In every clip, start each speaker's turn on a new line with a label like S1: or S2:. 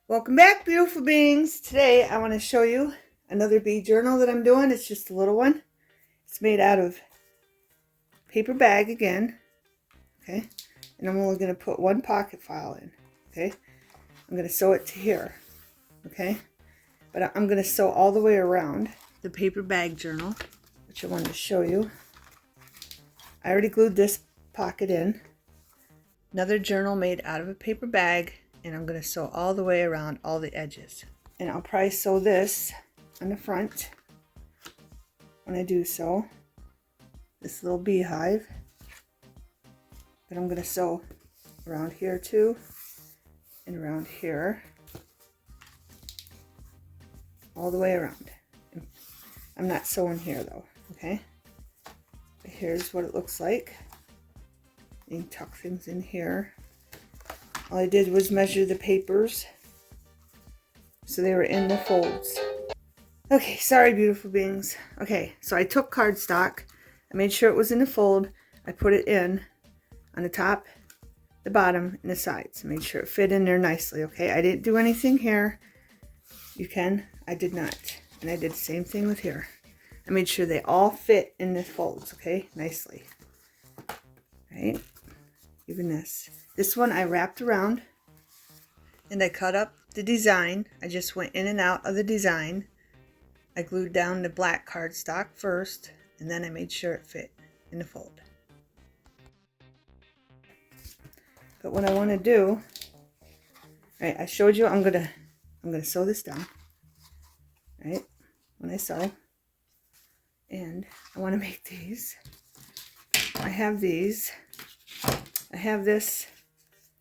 S1: Welcome back, beautiful beings. Today I want to show you another bee journal that I'm doing. It's just a little one. It's made out of paper bag again, okay? And I'm only going to put one pocket file in, okay? I'm going to sew it to here, okay? But I'm going to sew all the way around the paper bag journal, which I wanted to show you. I already glued this pocket in. Another journal made out of a paper bag, and I'm going to sew all the way around all the edges. And I'll probably sew this on the front when I do sew. This little beehive. But I'm going to sew around here too, and around here. All the way around. I'm not sewing here though, okay? But here's what it looks like. You can tuck things in here. All I did was measure the papers so they were in the folds. Okay, sorry beautiful beings. Okay, so I took cardstock. I made sure it was in the fold. I put it in on the top, the bottom, and the sides. I made sure it fit in there nicely, okay? I didn't do anything here. You can. I did not. And I did the same thing with here. I made sure they all fit in the folds, okay? Nicely. Right? Even this. This one I wrapped around and I cut up the design. I just went in and out of the design. I glued down the black cardstock first, and then I made sure it fit in the fold. But what I want to do, right, I showed you I'm gonna sew this down, right, when I sew, and I want to make these. I have these. I have this,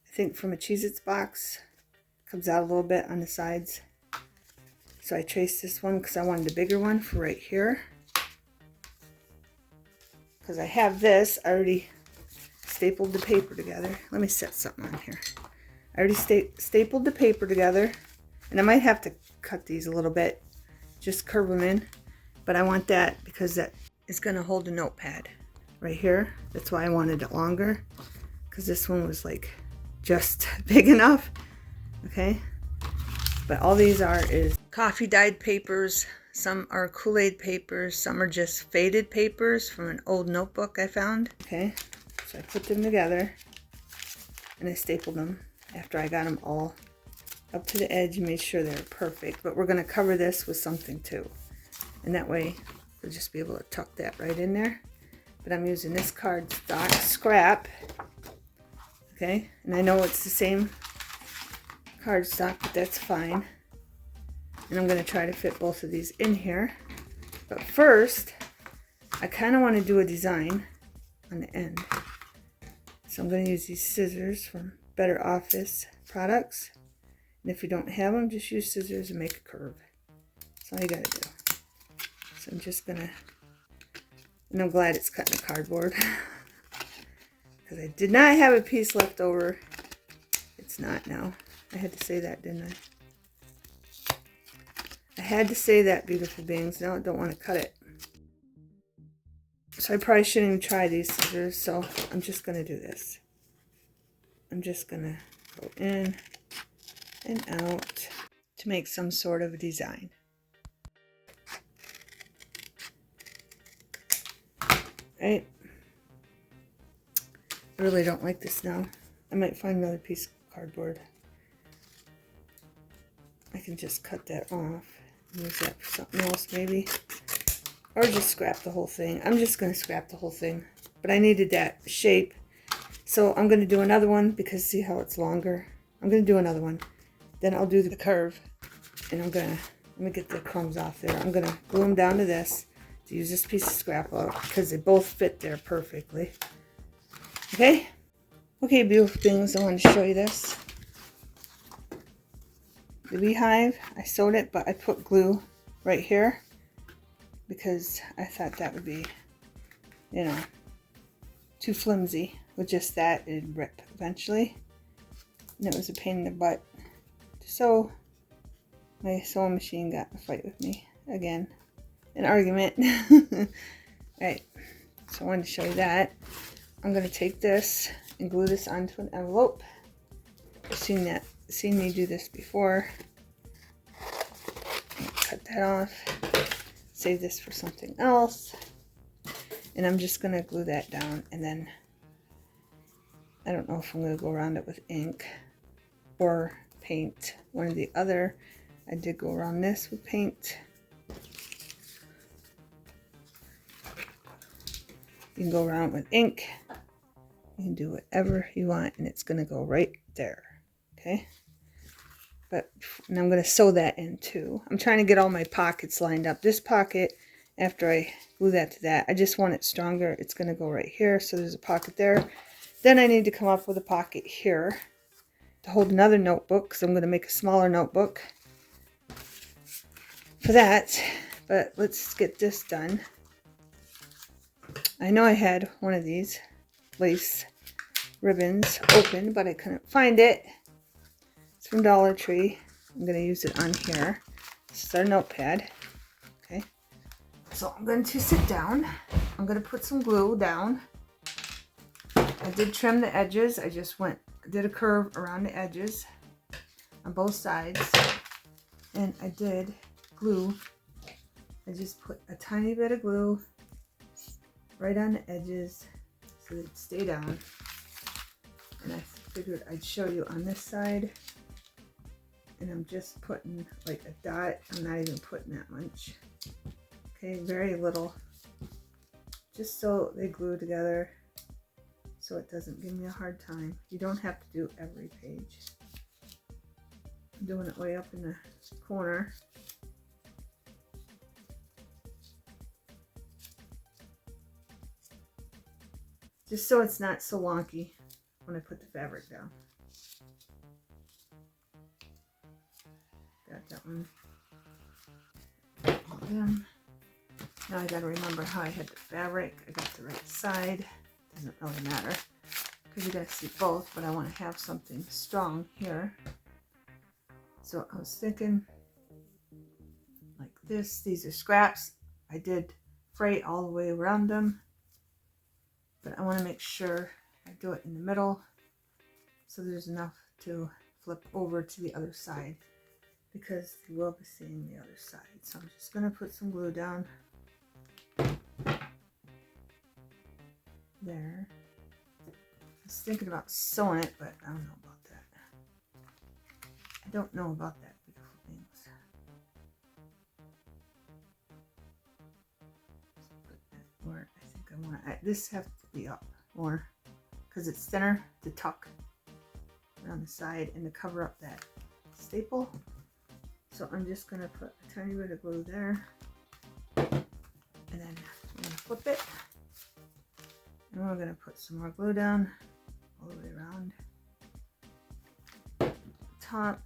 S1: I think from a Cheez-Its box. Comes out a little bit on the sides. So I traced this one because I wanted a bigger one for right here. Because I have this, I already stapled the paper together. Let me set something on here. I already stapled the paper together. And I might have to cut these a little bit. Just curve them in. But I want that because that is going to hold a notepad right here. That's why I wanted it longer. Because this one was like just big enough. Okay. But all these is coffee dyed papers. Some are Kool-Aid papers. Some are just faded papers from an old notebook I found. Okay. So I put them together. And I stapled them after I got them all up to the edge and made sure they were perfect. But we're going to cover this with something too. And that way we'll just be able to tuck that right in there. But I'm using this cardstock scrap. Okay, and I know it's the same cardstock, but that's fine. And I'm going to try to fit both of these in here. But first, I kind of want to do a design on the end. So I'm going to use these scissors from Better Office Products. And if you don't have them, just use scissors and make a curve. That's all you got to do. So I'm just going to, and I'm glad it's cut in cardboard. Because I did not have a piece left over. It's not now. I had to say that, didn't I? I had to say that, beautiful beings. Now I don't want to cut it. So I probably shouldn't even try these scissors. So I'm just going to do this. I'm just going to go in and out to make some sort of a design. Right? I really don't like this now. I might find another piece of cardboard. I can just cut that off and use that for something else maybe. Or just scrap the whole thing. I'm just going to scrap the whole thing. But I needed that shape. So I'm going to do another one because see how it's longer? I'm going to do another one. Then I'll do the curve. And I'm going to, let me get the crumbs off there. I'm going to glue them down to this. To use this piece of scrap out because they both fit there perfectly. Okay? Okay, beautiful things, I want to show you this. The beehive, I sewed it, but I put glue right here because I thought that would be, you know, too flimsy. With just that, it'd rip eventually. And it was a pain in the butt to sew. My sewing machine got in a fight with me again. An argument. Alright, so I wanted to show you that. I'm going to take this and glue this onto an envelope. I've seen that seen me do this before. Cut that off. Save this for something else. And I'm just going to glue that down, and then I don't know if I'm going to go around it with ink or paint, one or the other. I did go around this with paint. You can go around with ink. You can do whatever you want, and it's going to go right there. Okay? And I'm going to sew that in too. I'm trying to get all my pockets lined up. This pocket, after I glue that to that, I just want it stronger. It's going to go right here, so there's a pocket there. Then I need to come up with a pocket here to hold another notebook, because I'm going to make a smaller notebook for that. But let's get this done. I know I had one of these lace ribbons open, but I couldn't find it. It's from Dollar Tree. I'm going to use it on here. This is our notepad. Okay. So I'm going to sit down. I'm going to put some glue down. I did trim the edges. I just did a curve around the edges on both sides. And I did glue. I just put a tiny bit of glue right on the edges so they'd stay down. And I figured I'd show you on this side. And I'm just putting like a dot. I'm not even putting that much. Okay, very little. Just so they glue together, so it doesn't give me a hard time. You don't have to do every page. I'm doing it way up in the corner. Just so it's not so wonky when I put the fabric down. Got that one. All them. Now I gotta remember how I had the fabric. I got the right side. Doesn't really matter because you gotta see both, but I want to have something strong here. So I was thinking like this. These are scraps. I did fray all the way around them, but I want to make sure I do it in the middle so there's enough to flip over to the other side, because you will be seeing the other side. So I'm just going to put some glue down there. I was thinking about sewing it, but I don't know about that. I don't know about that, beautiful things. Put that where I think I want to. This has to be up more because it's thinner to tuck around the side and to cover up that staple. So I'm just going to put a tiny bit of glue there, and then I'm going to flip it, and we're going to put some more glue down all the way around the top,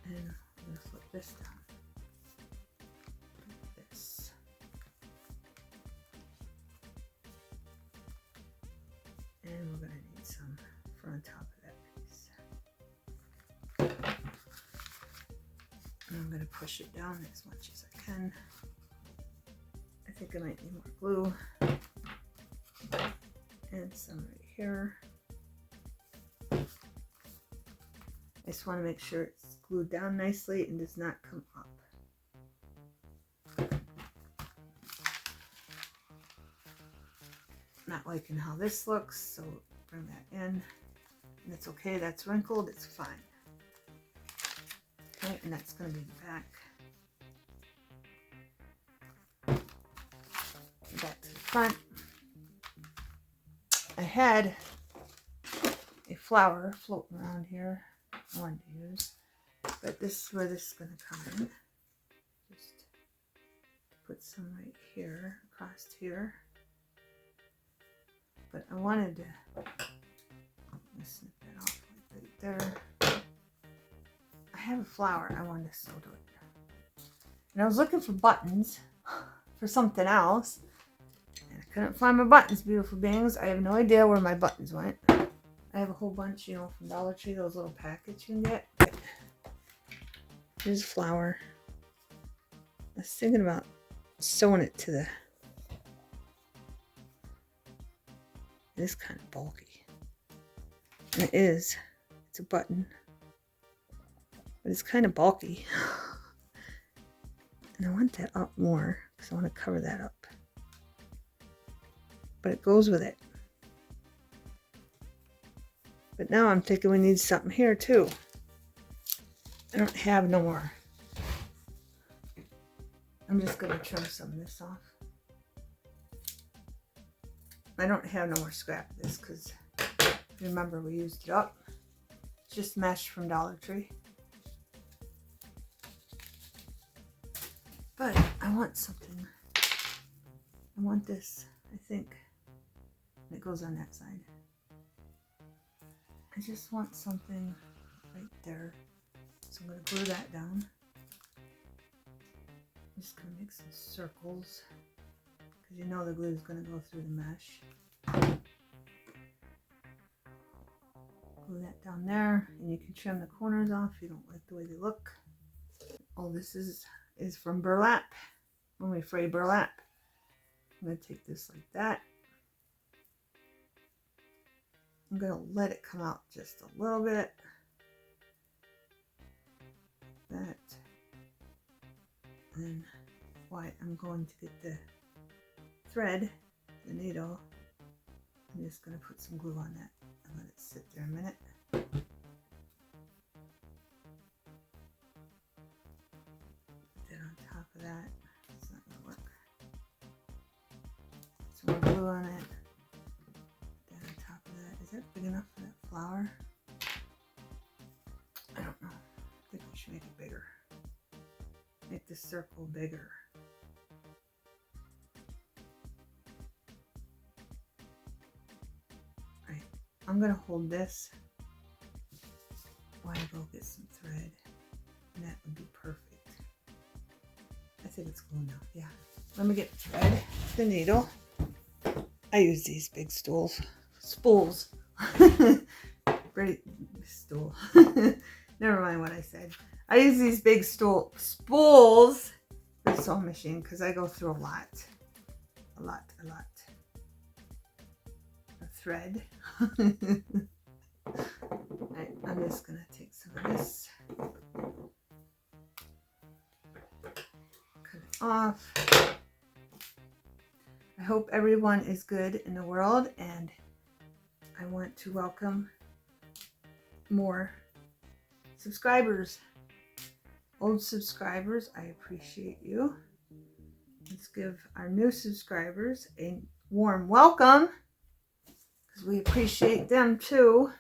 S1: and I'm going to flip this down like this. And we're going to need some for on top of that piece. And I'm going to push it down as much as I can. I think I might need more glue. And some right here. I just want to make sure it's glued down nicely and does not come up. Not liking how this looks, so bring that in. And it's okay, that's wrinkled, it's fine. Okay, and that's going to be the back. Back to the front. I had a flower floating around here I wanted to use, but this is where this is going to come in. Just put some right here, across here. But I wanted to snip that off like right there. I have a flower I wanted to sew to it. And I was looking for buttons for something else. And I couldn't find my buttons, beautiful beings. I have no idea where my buttons went. I have a whole bunch, you know, from Dollar Tree, those little packets you can get. Here's a flower. I was thinking about sewing it to the... It is kind of bulky. And it is. It's a button. But it's kind of bulky. And I want that up more because I want to cover that up. But it goes with it. But now I'm thinking we need something here too. I don't have no more. I'm just going to trim some of this off. I don't have no more scrap of this because remember we used it up. It's just mesh from Dollar Tree. But I want something. I want this, I think. It goes on that side. I just want something right there. So I'm going to glue that down. I'm just going to make some circles. Because you know the glue is going to go through the mesh. Glue that down there. And you can trim the corners off if you don't like the way they look. All this is from burlap. When we fray burlap. I'm going to take this like that. I'm going to let it come out just a little bit. That. And then I'm going to get the thread, the needle. I'm just going to put some glue on that and let it sit there a minute. Put that on top of that. It's not going to work. Some more glue on it. Put that on top of that. Is that big enough for that flower? I don't know. I think we should make it bigger. Make the circle bigger. Alright, I'm going to hold this while I go get some thread. And that would be perfect. I think it's glue now. Yeah. Let me get the thread, the needle. I use these big spools. Pretty stool. Never mind what I said. I use these big spools for the sewing machine because I go through a lot of thread. Right, I'm just gonna take some of this, cut it off. I hope everyone is good in the world, and I want to welcome more subscribers. Old subscribers, I appreciate you. Let's give our new subscribers a warm welcome because we appreciate them too.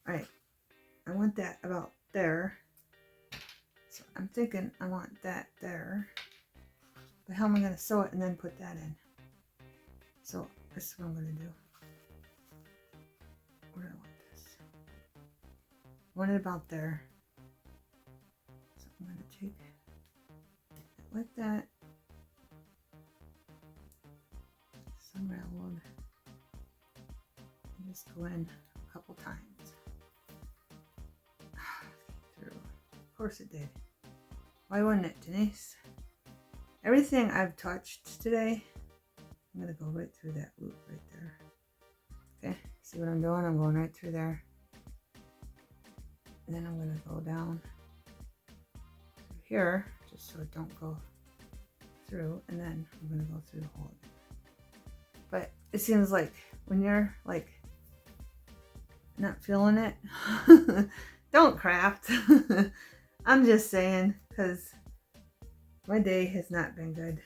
S1: All right, I want that about there. So I'm thinking I want that there. But how am I going to sew it and then put that in? So this is what I'm going to do. Where do I want this? I want it about there. So I'm going to take it like that. Some railroad. And just go in a couple times. Through. Of course it did. Why wouldn't it, Denise? Everything I've touched today, I'm going to go right through that loop right there. Okay, see what I'm doing? I'm going right through there. And then I'm going to go down through here, just so it don't go through. And then I'm going to go through the hole again. But it seems like when you're like not feeling it, don't craft. I'm just saying, because my day has not been good.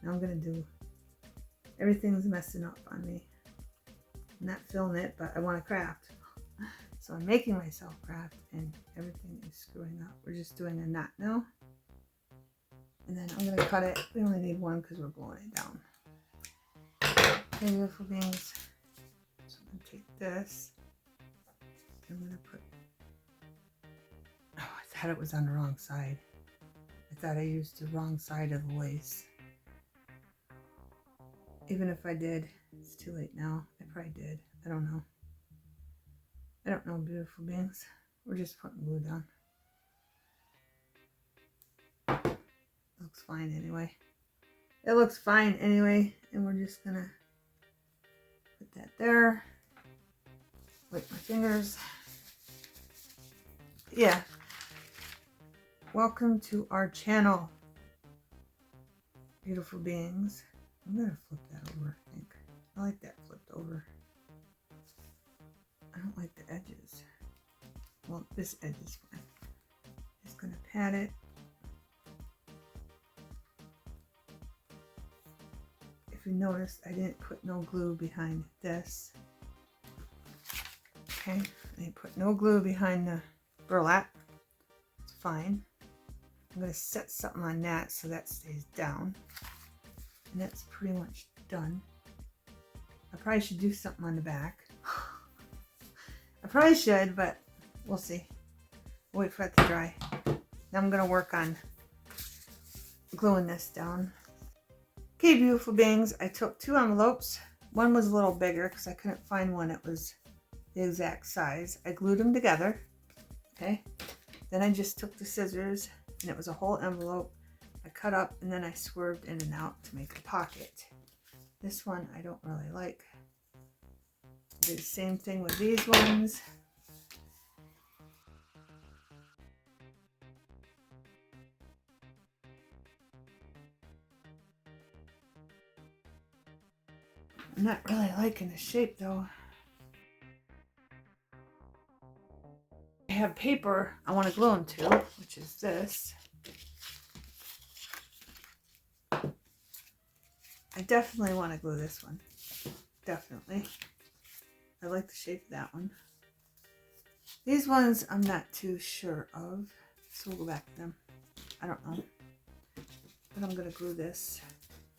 S1: Now I'm going to do, everything's messing up on me. I'm not feeling it, but I want to craft. So I'm making myself craft and everything is screwing up. We're just doing a knot now. And then I'm going to cut it. We only need one because we're blowing it down. Okay, beautiful beings. So I'm going to take this. I'm going to put, oh, I thought it was on the wrong side. I thought I used the wrong side of the lace. Even if I did, it's too late now. I probably did. I don't know. I don't know, beautiful beings. We're just putting glue down. Looks fine anyway. It looks fine anyway. And we're just gonna put that there. Wipe my fingers. Yeah. Welcome to our channel, beautiful beings. I'm gonna flip that over, I think. I like that flipped over. I don't like the edges. Well, this edge is fine. Just gonna pat it. If you noticed, I didn't put no glue behind this. Okay, I didn't put no glue behind the burlap. It's fine. I'm going to set something on that so that stays down. And that's pretty much done. I probably should do something on the back. I probably should, but we'll see. Wait for it to dry. Now I'm going to work on gluing this down. Okay, beautiful beings, I took 2 envelopes. One was a little bigger because I couldn't find one that was the exact size. I glued them together. Okay. Then I just took the scissors, and it was a whole envelope. I cut up, and then I swerved in and out to make a pocket. This one I don't really like. Did the same thing with these ones. I'm not really liking the shape though. I have paper I want to glue them to, which is this. I definitely want to glue this one. Definitely. I like the shape of that one. These ones I'm not too sure of, so we'll go back to them. I don't know. But I'm going to glue this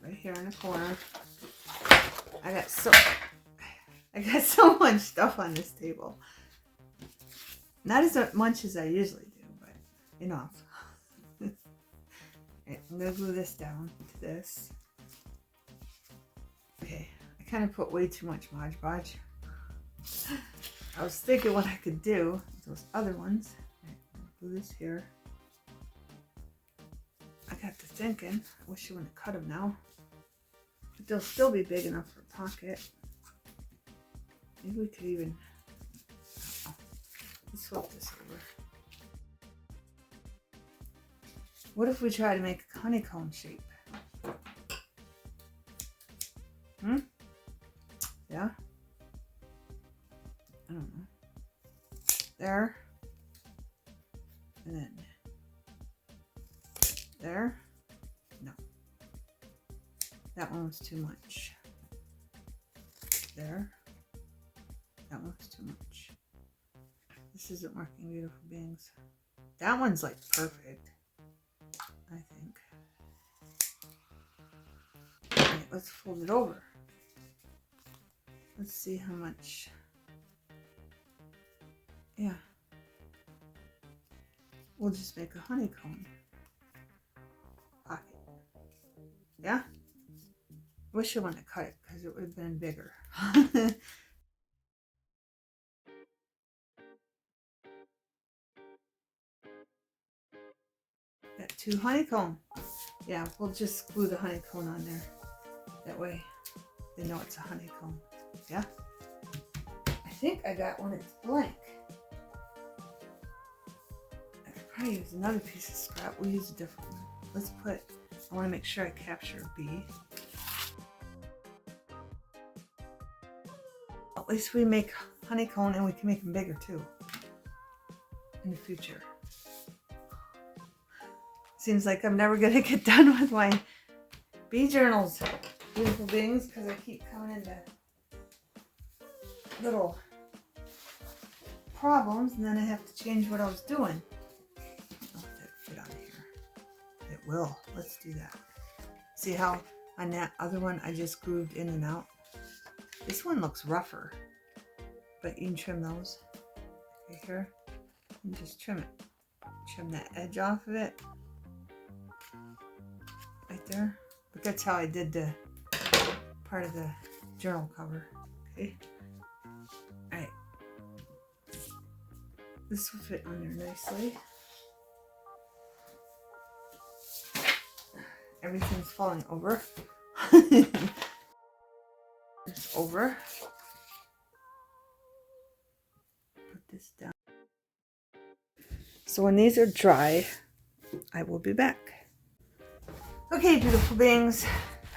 S1: right here in the corner. I got so much stuff on this table. Not as much as I usually do, but enough. Okay, I'm going to glue this down to this. Okay, I kind of put way too much Mod Podge. I was thinking what I could do with those other ones. Okay, glue this here. I got to thinking, I wish I wouldn't have cut them now. But they'll still be big enough for a pocket. Maybe we could even... Let's flip this over. What if we try to make a honeycomb shape? Yeah? I don't know. There. And then there. No. That one was too much. There. That one was too much. This isn't working, beautiful beings. That one's like perfect, I think. Okay, let's fold it over. Let's see how much. Yeah. We'll just make a honeycomb pocket. Yeah? Wish I wouldn't have cut it because it would have been bigger. Got 2 honeycomb. Yeah, we'll just glue the honeycomb on there. That way they know it's a honeycomb. Yeah? I think I got one that's blank. I could probably use another piece of scrap. We'll use a different one. Let's put, I want to make sure I capture a bee. At least we make honeycomb and we can make them bigger too in the future. Seems like I'm never gonna get done with my bee journals, beautiful beings, because I keep coming into little problems and then I have to change what I was doing. Oh, that fit on here. It will. Let's do that. See how on that other one I just grooved in and out? This one looks rougher, but you can trim those right here and just trim it. Trim that edge off of it. Right there. But that's how I did the part of the journal cover. Okay. Alright. This will fit on there nicely. Everything's falling over. It's over. So when these are dry, I will be back. Okay, beautiful beings.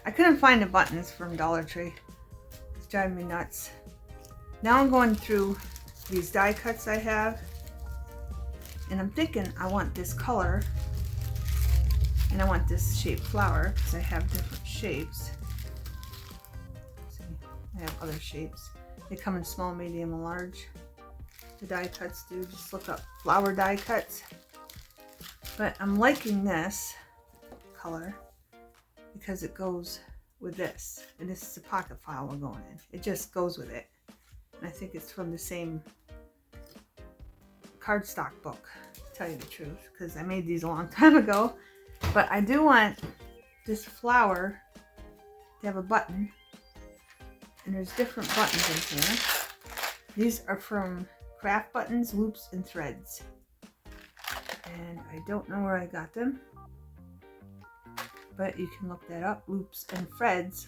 S1: I couldn't find the buttons from Dollar Tree. It's driving me nuts. Now I'm going through these die cuts I have. And I'm thinking I want this color. And I want this shaped flower because I have different shapes. See, I have other shapes. They come in small, medium, and large. The die cuts do. Just look up flower die cuts. But I'm liking this color because it goes with this. And this is a pocket file we're going in. It just goes with it. And I think it's from the same cardstock book, to tell you the truth, because I made these a long time ago. But I do want this flower to have a button. And there's different buttons in here. These are from Craft Buttons, Loops, and Threads. And I don't know where I got them. But you can look that up, Loops and Threads,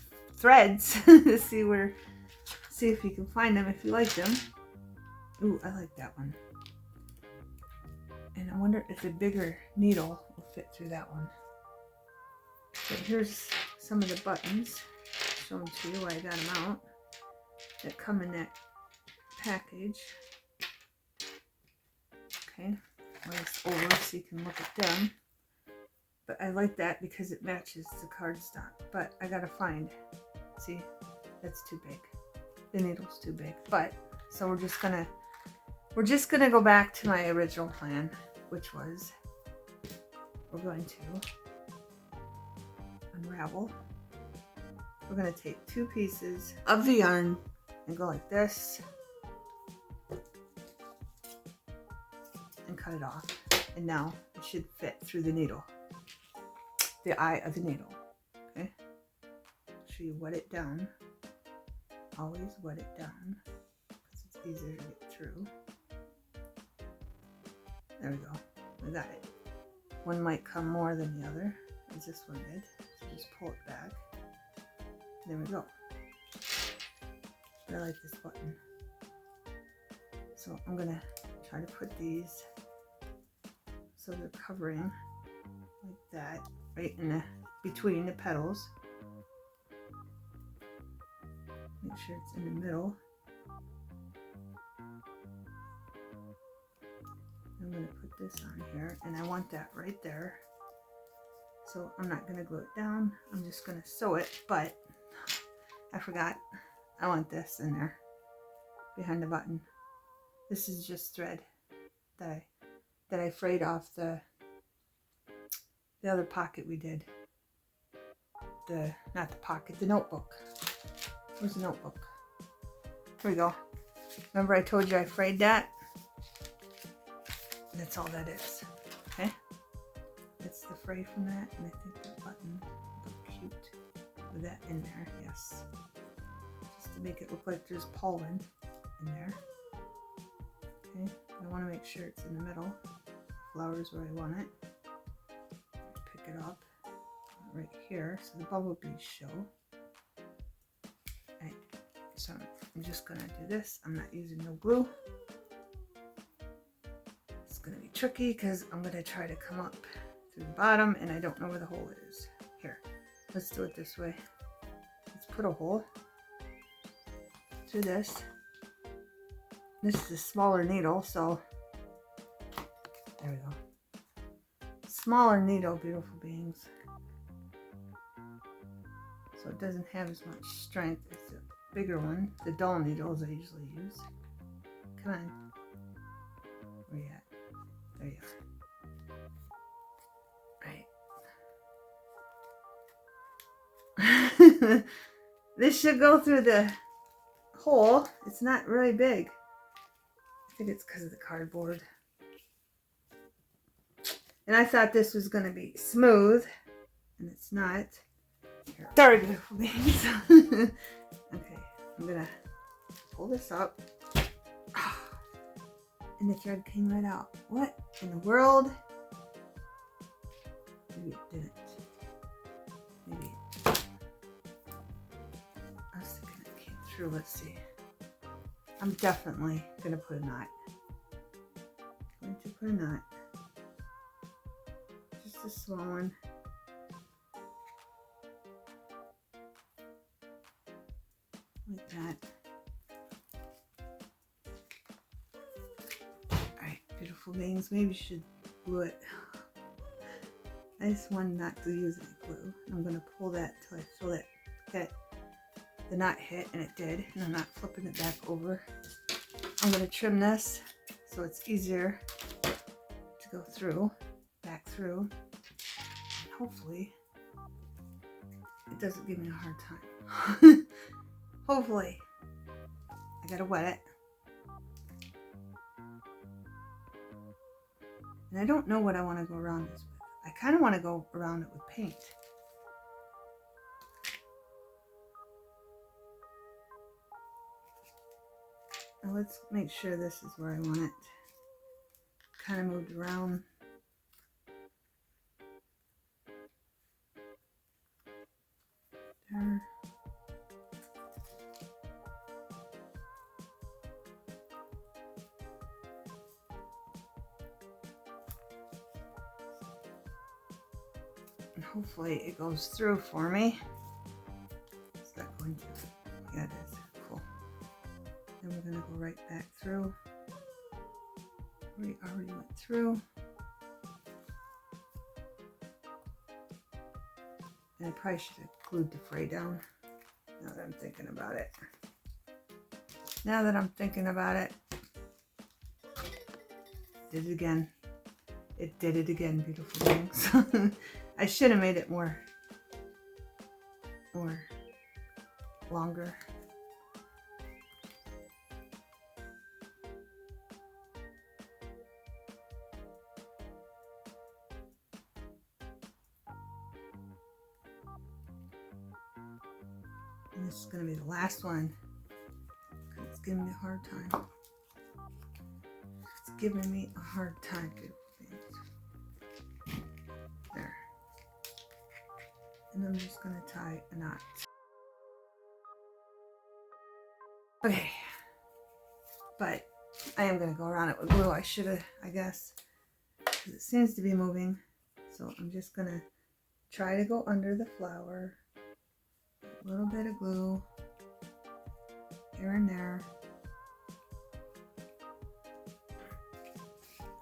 S1: to see if you can find them if you like them. Ooh, I like that one. And I wonder if a bigger needle will fit through that one. But here's some of the buttons, showing to you why I got them out, that come in that package. Okay, well, it's over so you can look at them. But I like that because it matches the cardstock. But I gotta find, see, that's too big. The needle's too big. But, so we're just gonna go back to my original plan, which was we're going to unravel. We're going to take 2 pieces of the yarn and go like this and cut it off. And now it should fit through the needle, the eye of the needle. Okay, show you wet it down. Always wet it down because it's easier to get through. There we go. We got it. One might come more than the other, as this one did. So just pull it back. There we go. But I like this button. So I'm gonna try to put these so they're covering like that, right in the between the petals. Make sure it's in the middle. I'm going to put this on here, and I want that right there. So I'm not going to glue it down. I'm just going to sew it, but I forgot. I want this in there behind the button. This is just thread that I frayed off the other pocket we did. Not the pocket, the notebook. Where's the notebook? Here we go. Remember I told you I frayed that? That's all that is. Okay? That's the fray from that, and I think the button will look cute with that in there. Yes. Just to make it look like there's pollen in there. Okay? I want to make sure it's in the middle. Flowers where I want it. Pick it up right here so the bubble bees show. Right. So I'm just gonna do this. I'm not using no glue. It's gonna be tricky because I'm gonna try to come up through the bottom and I don't know where the hole is. Here, let's do it this way. Let's put a hole through this. This is a smaller needle, so there we go. Smaller needle, beautiful beings. So it doesn't have as much strength as the bigger one, the dull needles I usually use. Come on. Where you at? There you are. Right. This should go through the hole. It's not really big. I think it's because of the cardboard. And I thought this was going to be smooth, and it's not. Here. Sorry, beautiful beings. Okay, I'm going to pull this up. And the thread came right out. What in the world? Maybe it didn't. Maybe. I was thinking it came through. Let's see. I'm definitely going to put a knot. Going to put a knot. just a small one. Like that. Alright, beautiful things. Maybe you should glue it. I just wanted not to use any glue. I'm going to pull that till I feel it hit. The knot hit, and it did. And I'm not flipping it back over. I'm going to trim this so it's easier to go through, back through. And hopefully it doesn't give me a hard time. Hopefully. I gotta wet it. And I don't know what I want to go around this with. I kind of want to go around it with paint. Now let's make sure this is where I want it. Kind of moved around. There. And hopefully it goes through for me. Is that going to? Yeah, it is. Cool. Then we're going to go right back through. We already went through. And I probably should have glued the fray down. Now that I'm thinking about it. Now that I'm thinking about it. Did it again. It did it again, beautiful things. I should have made it more longer. And this is going to be the last one. It's giving me a hard time. It's giving me a hard time, beautiful things. There. And I'm just going to tie a knot. Okay. But I am going to go around it with glue. I should have, I guess. Because it seems to be moving. So I'm just going to try to go under the flower. A little bit of glue. Here and there.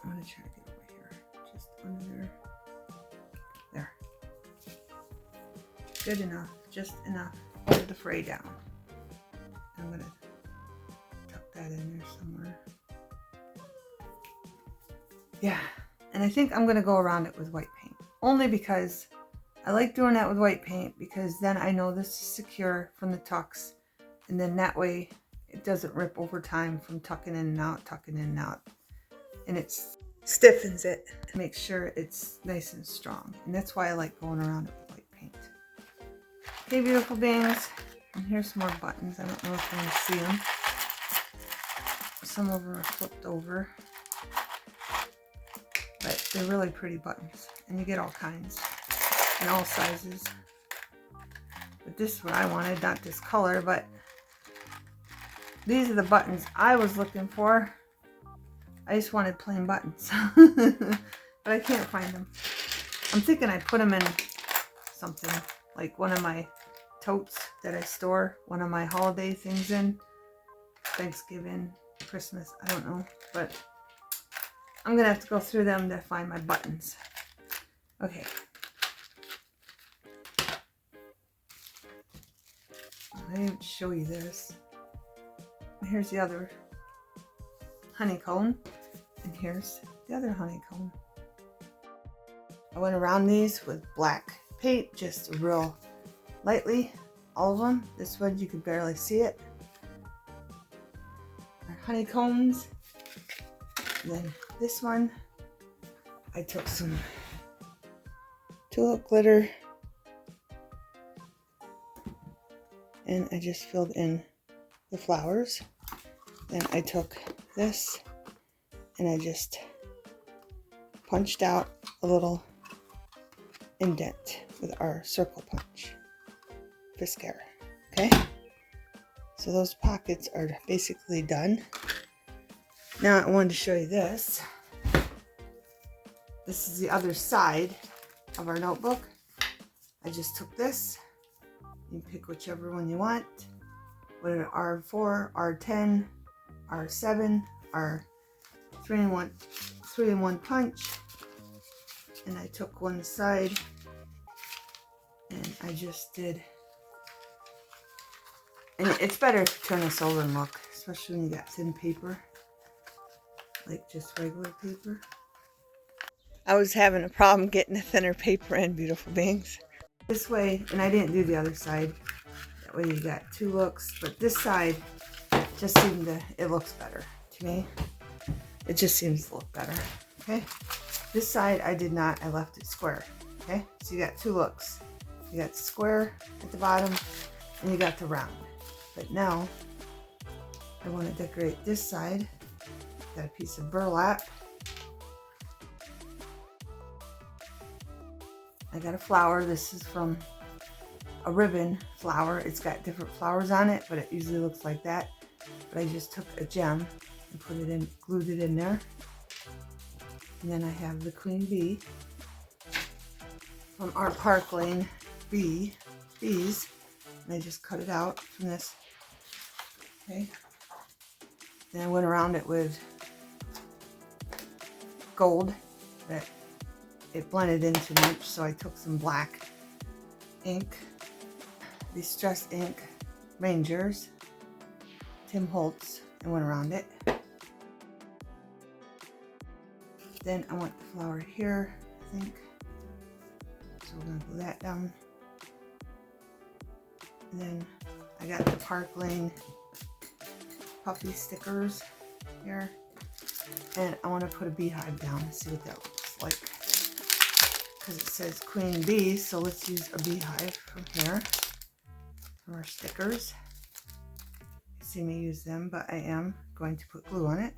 S1: I'm going to try to get over here. Just under there. There. Good enough. Just enough to hold the fray down. I'm going to tuck that in there somewhere. Yeah. And I think I'm going to go around it with white paint. Only because I like doing that with white paint, because then I know this is secure from the tucks. And then that way it doesn't rip over time from tucking in and out, tucking in and out. And it stiffens it and makes sure it's nice and strong. And that's why I like going around it with white paint. Okay, beautiful beings. And here's some more buttons. I don't know if you can see them. Some of them are flipped over. But they're really pretty buttons. And you get all kinds and all sizes. But this is what I wanted, not this color, but these are the buttons I was looking for. I just wanted plain buttons. But I can't find them. I'm thinking I put them in something, like one of my totes that I store one of my holiday things in. Thanksgiving, Christmas, I don't know. But I'm going to have to go through them to find my buttons. Okay. I didn't show you this. Here's the other honeycomb, and here's the other honeycomb. I went around these with black paint, just real lightly, all of them. This one you could barely see it. Our honeycombs. And then this one, I took some tulip glitter and I just filled in the flowers. Then I took this and I just punched out a little indent with our circle punch mascara. Okay, so those pockets are basically done. Now I wanted to show you this. This is the other side. of our notebook. I just took this. You can pick whichever one you want. Whether R4, R10, R7, R 3-in-1 punch. And I took one side and I just did. And it's better if you turn this over and look, especially when you got thin paper, like just regular paper. I was having a problem getting a thinner paper in, beautiful beings. This way, and I didn't do the other side. That way you got two looks, but this side just seemed to, it looks better to me. It just seems to look better, okay? This side I did not, I left it square, okay? So you got two looks. You got the square at the bottom, and you got the round. But now, I want to decorate this side. Got a piece of burlap. I got a flower. This is from a ribbon flower. It's got different flowers on it, but it usually looks like that. But I just took a gem and put it in, glued it in there. And then I have the queen bee from our Park Lane bees. And I just cut it out from this. Okay. Then I went around it with gold that it blended in too much, so I took some black ink, Distress ink Rangers, Tim Holtz, and went around it. Then I want the flower here, I think. So we're gonna glue that down. And then I got the Park Lane puffy stickers here. And I want to put a beehive down and see what that looks like. Because it says queen bee, so let's use a beehive from here. From our stickers. You see me use them, but I am going to put glue on it.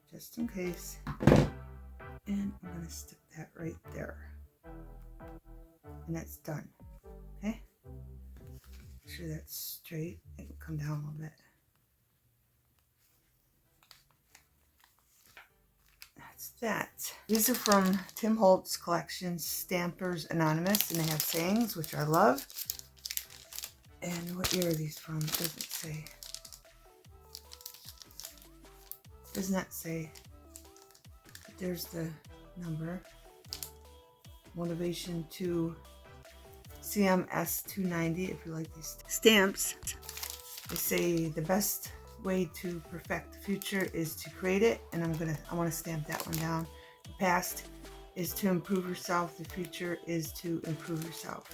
S1: Just in case. And I'm going to stick that right there. And that's done. Okay? Make sure that's straight. It can come down a little bit. That's that. These are from Tim Holtz collection, Stampers Anonymous, and they have sayings, which I love. And what year are these from? It doesn't say. It does not say. But there's the number. Motivation to CMS 290 if you like these stamps. They say the best way to perfect the future is to create it, and I want to stamp that one down. The past is to improve yourself, the future is to improve yourself.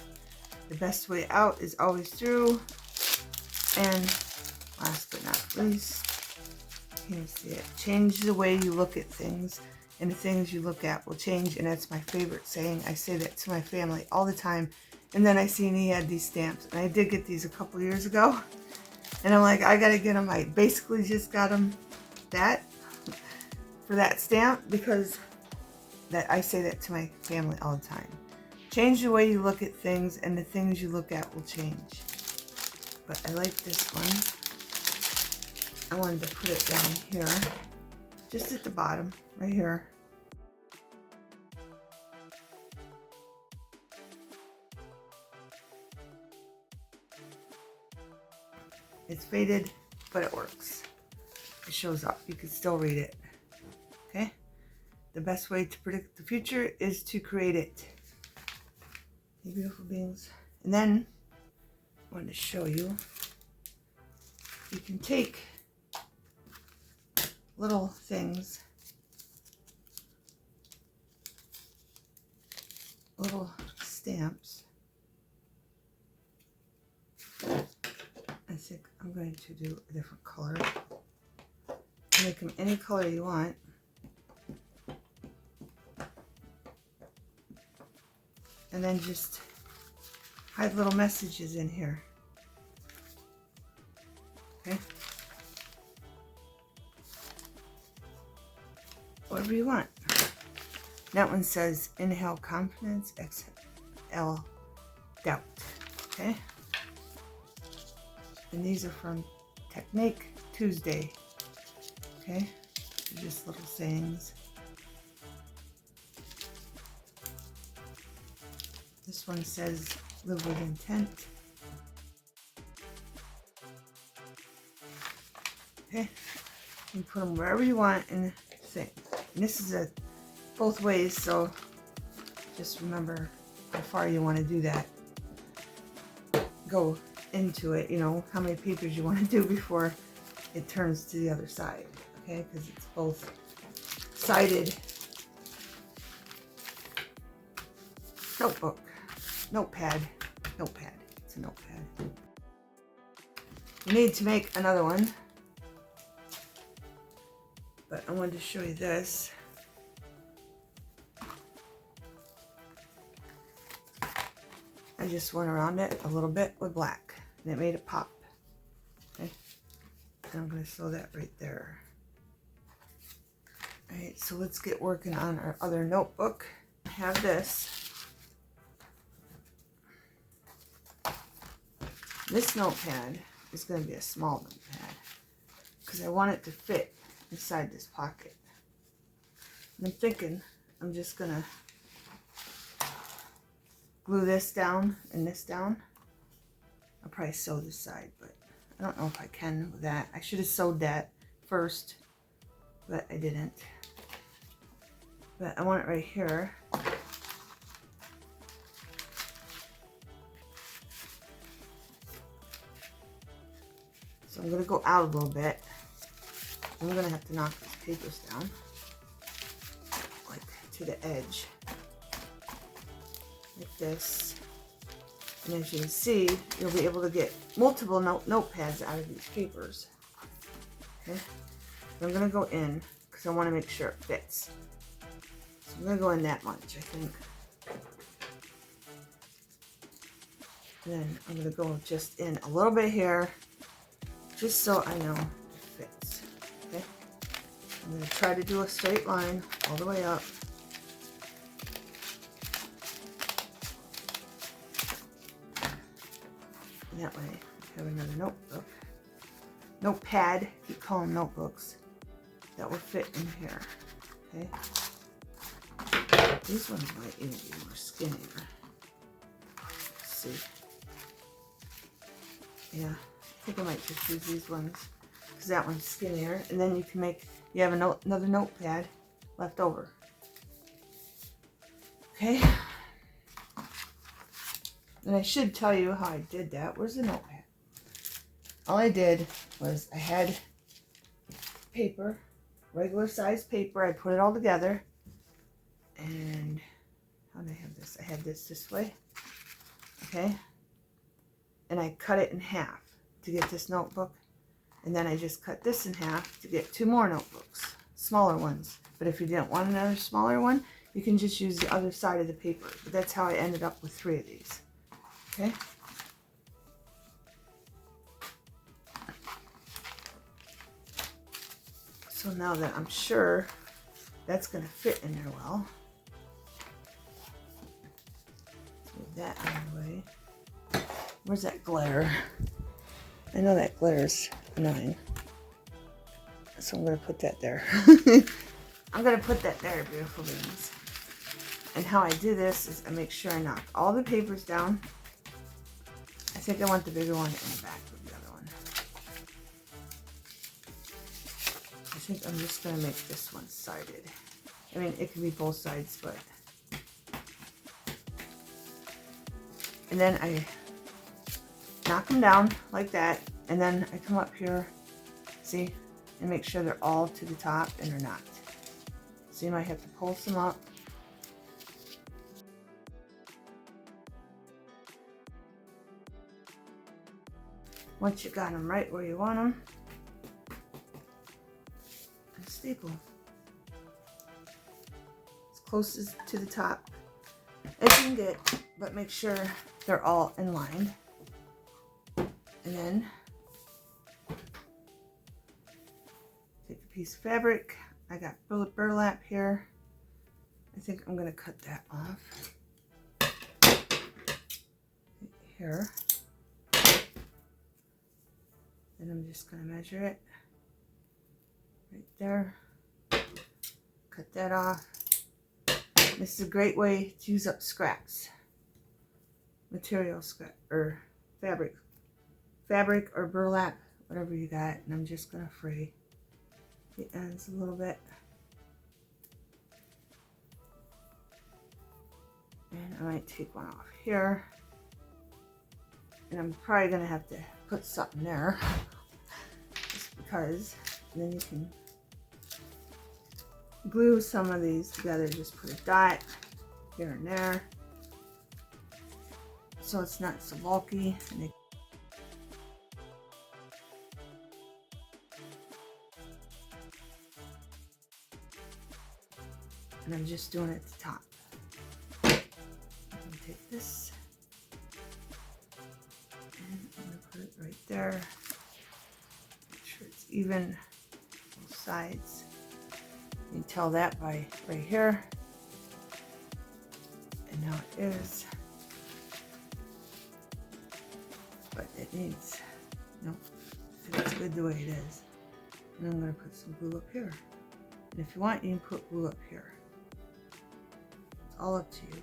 S1: The best way out is always through. And last but not least, you can see it. Change the way you look at things, and the things you look at will change. And that's my favorite saying. I say that to my family all the time. And then I seen he had these stamps, and I did get these a couple years ago. And I'm like, I gotta get them. I basically just got them for that stamp, because that I say that to my family all the time. Change the way you look at things, and the things you look at will change. But I like this one. I wanted to put it down here, just at the bottom, right here. It's faded, but it works. It shows up. You can still read it. Okay? The best way to predict the future is to create it. You beautiful beings. And then, I wanted to show you, you can take little things, little stamps. I think I'm going to do a different color. Make them any color you want. And then just hide little messages in here. Okay? Whatever you want. That one says, inhale confidence, exhale doubt. Okay? And these are from Technique Tuesday. Okay? They're just little sayings. This one says live with intent. Okay, you put them wherever you want in the thing. And this is a both ways, so just remember how far you want to do that. Go into it, you know, how many papers you want to do before it turns to the other side, okay? Because it's both sided notebook, notepad, it's a notepad. You need to make another one, but I wanted to show you this. I just went around it a little bit with black and it made it pop. Okay, and I'm going to sew that right there. Alright, so let's get working on our other notebook. I have this. This notepad is going to be a small notepad because I want it to fit inside this pocket. And I'm thinking I'm just going to glue this down and this down. I'll probably sew this side, but I don't know if I can with that. I should have sewed that first, but I didn't. But I want it right here. So I'm going to go out a little bit. I'm going to have to knock these papers down, like to the edge. Like this, and as you can see, you'll be able to get multiple notepads out of these papers. Okay, so I'm going to go in because I want to make sure it fits. So I'm going to go in that much, I think. And then I'm going to go just in a little bit here, just so I know it fits. Okay, I'm going to try to do a straight line all the way up. And that way, I have another notebook, notepad, keep calling them notebooks, that will fit in here, okay? These ones might even be more skinnier. Let's see. Yeah, I think I might just use these ones, because that one's skinnier, and then you can make, you have another notepad left over. Okay? And I should tell you how I did that. Where's the notepad? All I did was I had paper, regular size paper. I put it all together. And how did I have this? I had this way. Okay. And I cut it in half to get this notebook. And then I just cut this in half to get 2 more notebooks, smaller ones. But if you didn't want another smaller one, you can just use the other side of the paper. But that's how I ended up with 3 of these. Okay. So now that I'm sure that's going to fit in there well, let's move that out of the way. Where's that glitter? I know that glitter's annoying. So I'm going to put that there. I'm going to put that there, beautiful beings. And how I do this is I make sure I knock all the papers down. I think I want the bigger one in the back of the other one. I think I'm just going to make this one sided. I mean, it can be both sides, but... And then I knock them down like that, and then I come up here, see, and make sure they're all to the top, and they're not. So you might have to pull some up. Once you got them right where you want them, and staple as close as to the top as you can get, but make sure they're all in line. And then take a piece of fabric. I got burlap here. I think I'm going to cut that off here. And I'm just going to measure it right there. Cut that off. This is a great way to use up scraps. material or fabric or burlap, whatever you got, and I'm just gonna fray the ends a little bit. And I might take one off here, and I'm probably gonna have to put something there just because, and then you can glue some of these together. Just put a dot here and there so it's not so bulky. And I'm just doing it at the top. I'm gonna take this and I'm gonna put it right there. Make sure it's even both sides. You can tell that by right here. And now it is. But it needs, nope, it's good the way it is. And I'm going to put some glue up here. And if you want, you can put glue up here. It's all up to you.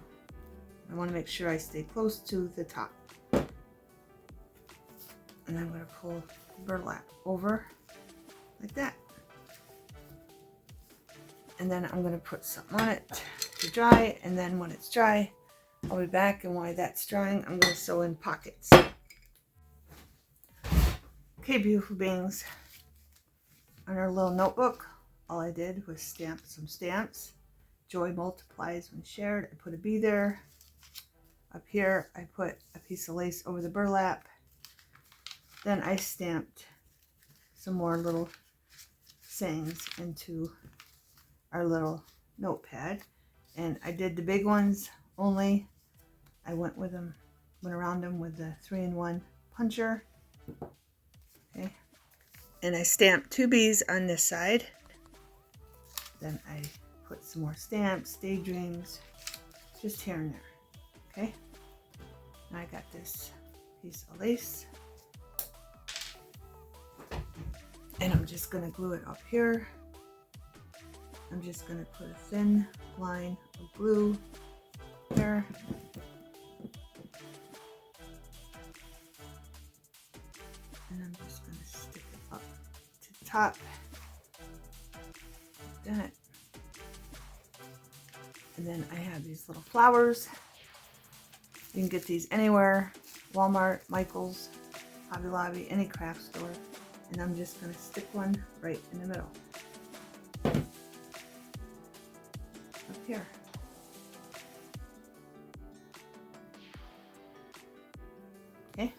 S1: I want to make sure I stay close to the top. And I'm going to pull burlap over like that. And then I'm going to put something on it to dry. And then when it's dry, I'll be back. And while that's drying, I'm going to sew in pockets. Okay, beautiful beings. On our little notebook, all I did was stamp some stamps. Joy multiplies when shared. I put a bee there. Up here, I put a piece of lace over the burlap. Then I stamped some more little sayings into our little notepad. And I did the big ones only. I went around them with the 3-in-1 puncher. Okay. And I stamped 2 bees on this side. Then I put some more stamps, daydreams, just here and there. Okay. And I got this piece of lace. And I'm just going to glue it up here. I'm just going to put a thin line of glue there. And I'm just going to stick it up to the top, like that. And then I have these little flowers. You can get these anywhere, Walmart, Michael's, Hobby Lobby, any craft store. And I'm just going to stick one right in the middle. Up here. Okay.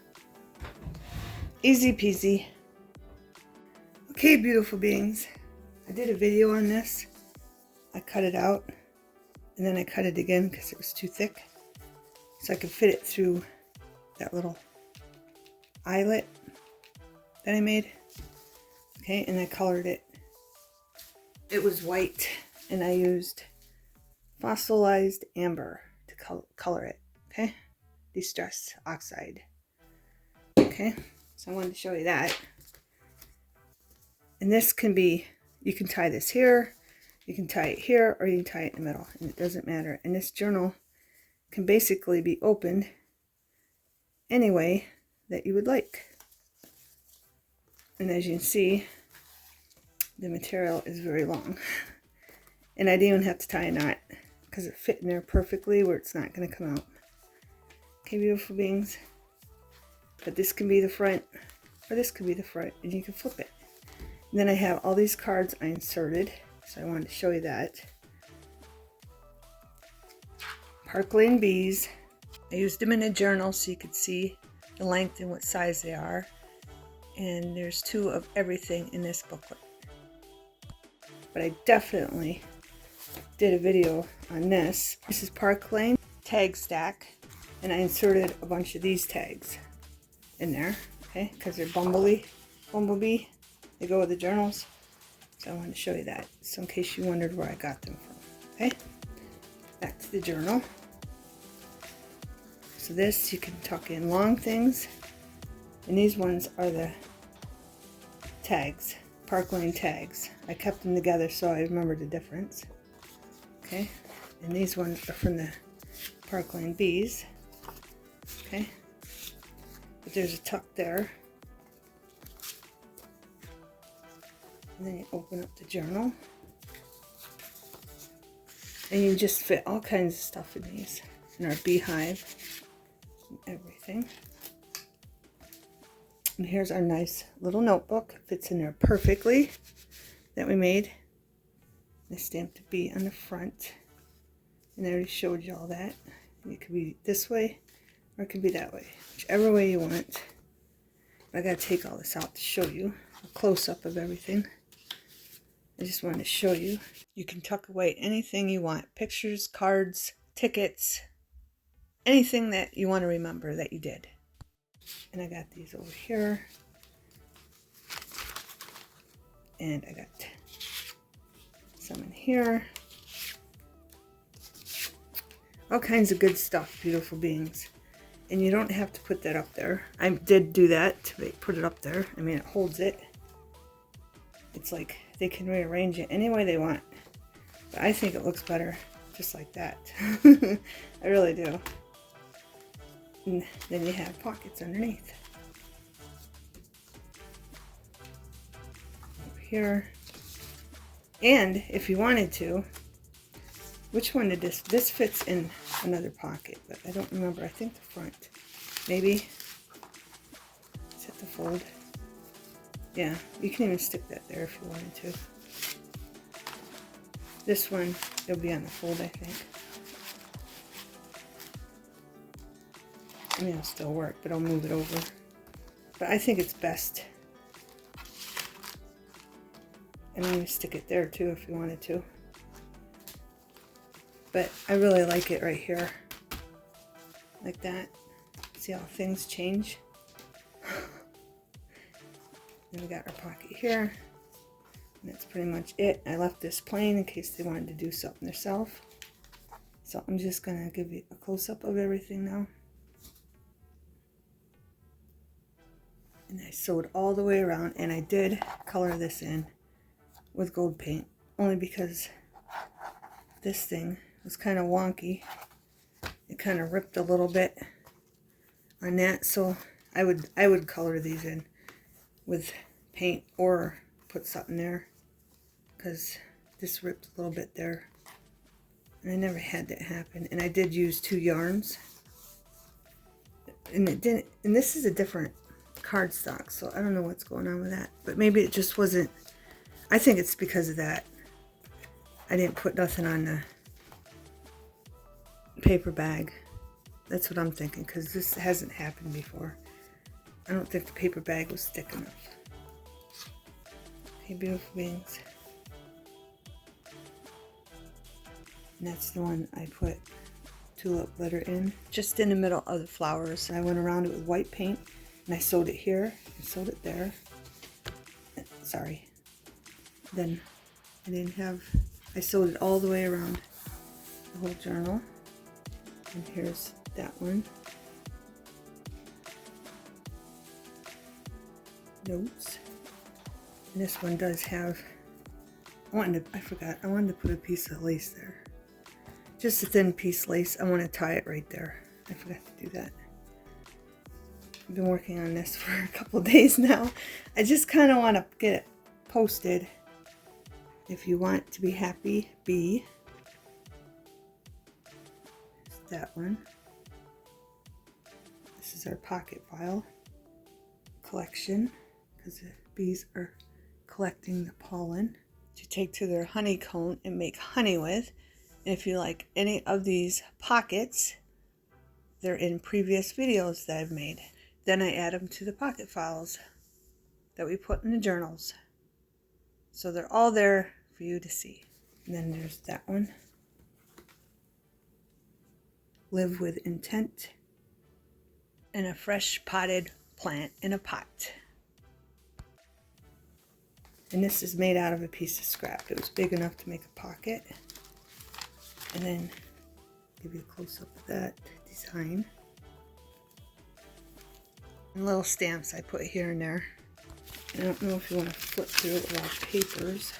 S1: Easy peasy. Okay, beautiful beings. I did a video on this. I cut it out and then I cut it again because it was too thick. So I could fit it through that little eyelet that I made. Okay, and I colored it. It was white and I used fossilized amber to color it. Okay, distress oxide. Okay, so I wanted to show you that. And this can be, you can tie this here, you can tie it here, or you can tie it in the middle, and it doesn't matter. And this journal can basically be opened any way that you would like. And as you can see, the material is very long. And I didn't even have to tie a knot because it fit in there perfectly where it's not going to come out. Okay, beautiful beings. But this can be the front, or this could be the front, and you can flip it. And then I have all these cards I inserted, so I wanted to show you that. Park Lane bees. I used them in a journal so you could see the length and what size they are. And there's 2 of everything in this booklet. But I definitely did a video on this. This is Park Lane tag stack, and I inserted a bunch of these tags in there, okay, because they're bumblebee. They go with the journals. So I wanted to show you that, so in case you wondered where I got them from. Okay, back to the journal. So this, you can tuck in long things, and these ones are the tags, Park Lane tags. I kept them together so I remember the difference. Okay, and these ones are from the Park Lane bees. okay? But there's a tuck there. And then you open up the journal. And you just fit all kinds of stuff in these. In our beehive. And everything. And here's our nice little notebook. Fits in there perfectly. That we made. I stamped a bee on the front. And I already showed you all that. It could be this way. Or it could be that way. Whichever way you want. I gotta take all this out to show you a close-up of everything. I just wanted to show you. You can tuck away anything you want. Pictures, cards, tickets, anything that you want to remember that you did. And I got these over here. And I got some in here. All kinds of good stuff, beautiful beings. And you don't have to put that up there. I did do that to put it up there. I mean, it holds it. It's like they can rearrange it any way they want. But I think it looks better just like that. I really do. And then you have pockets underneath. Over here. And if you wanted to, which one did this? This fits in another pocket, but I don't remember. I think the front. Maybe. Is that the fold? Yeah, you can even stick that there if you wanted to. This one, it'll be on the fold, I think. I mean, it'll still work, but I'll move it over. But I think it's best. And then you stick it there too if you wanted to. But I really like it right here. Like that. See how things change? Then we got our pocket here. And that's pretty much it. I left this plain in case they wanted to do something themselves. So I'm just going to give you a close-up of everything now. And I sewed all the way around. And I did color this in with gold paint. Only because this thing was kind of wonky. It kind of ripped a little bit on that. So I would color these in with paint or put something there, because this ripped a little bit there and I never had that happen. And I did use 2 yarns, and it didn't, and this is a different cardstock, so I don't know what's going on with that, but maybe it just wasn't. I think it's because of that. I didn't put nothing on the paper bag. That's what I'm thinking, because this hasn't happened before. I don't think the paper bag was thick enough. Hey, beautiful beings. And that's the one I put tulip glitter in, just in the middle of the flowers. And I went around it with white paint, and I sewed it here, and sewed it there. Sorry. Then I sewed it all the way around the whole journal. And here's that one. Notes. And this one does have, I wanted to put a piece of lace there. Just a thin piece of lace. I want to tie it right there. I forgot to do that. I've been working on this for a couple of days now. I just kind of want to get it posted. If you want to be happy, be. That one. This is our pocket file collection, because the bees are collecting the pollen to take to their honeycomb and make honey with. And if you like any of these pockets, they're in previous videos that I've made. Then I add them to the pocket files that we put in the journals. So they're all there for you to see. And then there's that one. Live with intent. And a fresh potted plant in a pot. And this is made out of a piece of scrap. It was big enough to make a pocket. And then give you a close-up of that design. And little stamps I put here and there. I don't know if you want to flip through a lot of papers.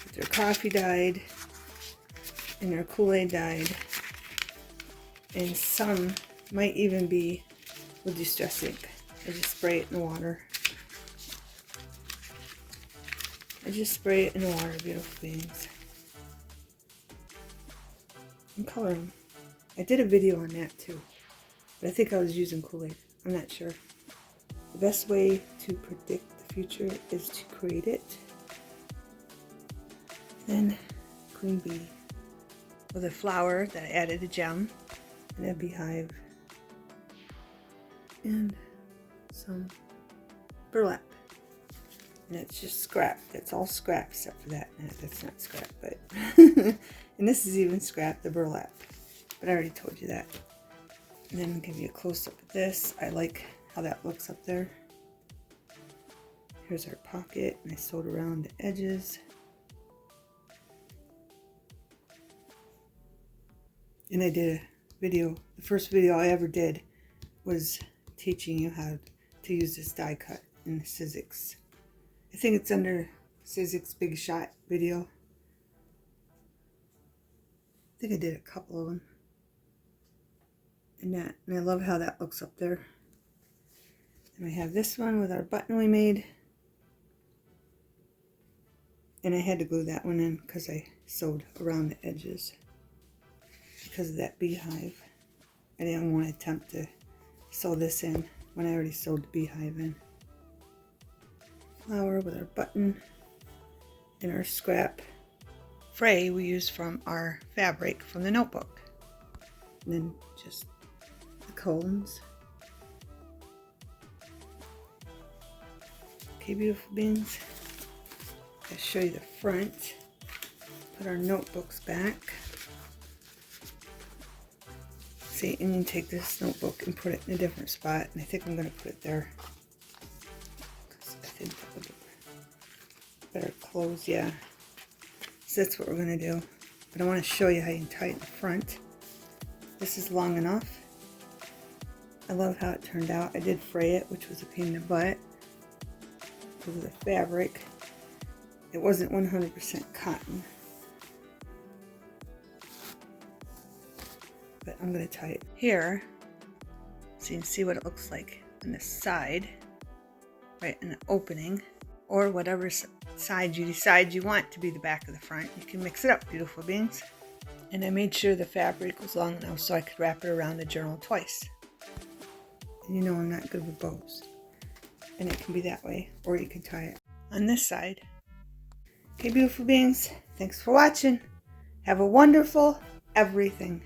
S1: But they're coffee dyed. And they're Kool-Aid dyed. And some Might even be with distress ink. I just spray it in the water. I just spray it in the water, beautiful beings. And color them. I did a video on that too. But I think I was using Kool-Aid. I'm not sure. The best way to predict the future is to create it. Then Queen Bee with a flower that I added a gem and a beehive and some burlap. And it's just scrap. That's all scrap except for that. No, that's not scrap, but and this is even scrap, the burlap. But I already told you that. And then I'll give you a close-up of this. I like how that looks up there. Here's our pocket, and I sewed around the edges. And I did a video. The first video I ever did was teaching you how to use this die cut in the Sizzix. I think it's under Sizzix Big Shot video. I think I did a couple of them. And I love how that looks up there. And we have this one with our button we made. And I had to glue that one in because I sewed around the edges. Because of that beehive. I didn't want to attempt to sew this in when I already sewed the beehive in. Flower with our button and our scrap fray we used from our fabric from the notebook. And then just the cones. Okay, beautiful beings. I'll show you the front. Put our notebooks back. See, and you take this notebook and put it in a different spot. And I think I'm going to put it there. I think that would better close, yeah. So that's what we're going to do. But I want to show you how you can tie it in the front. This is long enough. I love how it turned out. I did fray it, which was a pain in the butt. Because of the fabric. It wasn't 100% cotton. But I'm going to tie it here so you can see what it looks like on the side, right in the opening, or whatever side you decide you want to be the back of the front. You can mix it up, beautiful beings. And I made sure the fabric was long enough so I could wrap it around the journal twice. And you know I'm not good with bows. And it can be that way, or you can tie it on this side. Okay, beautiful beings, thanks for watching. Have a wonderful everything.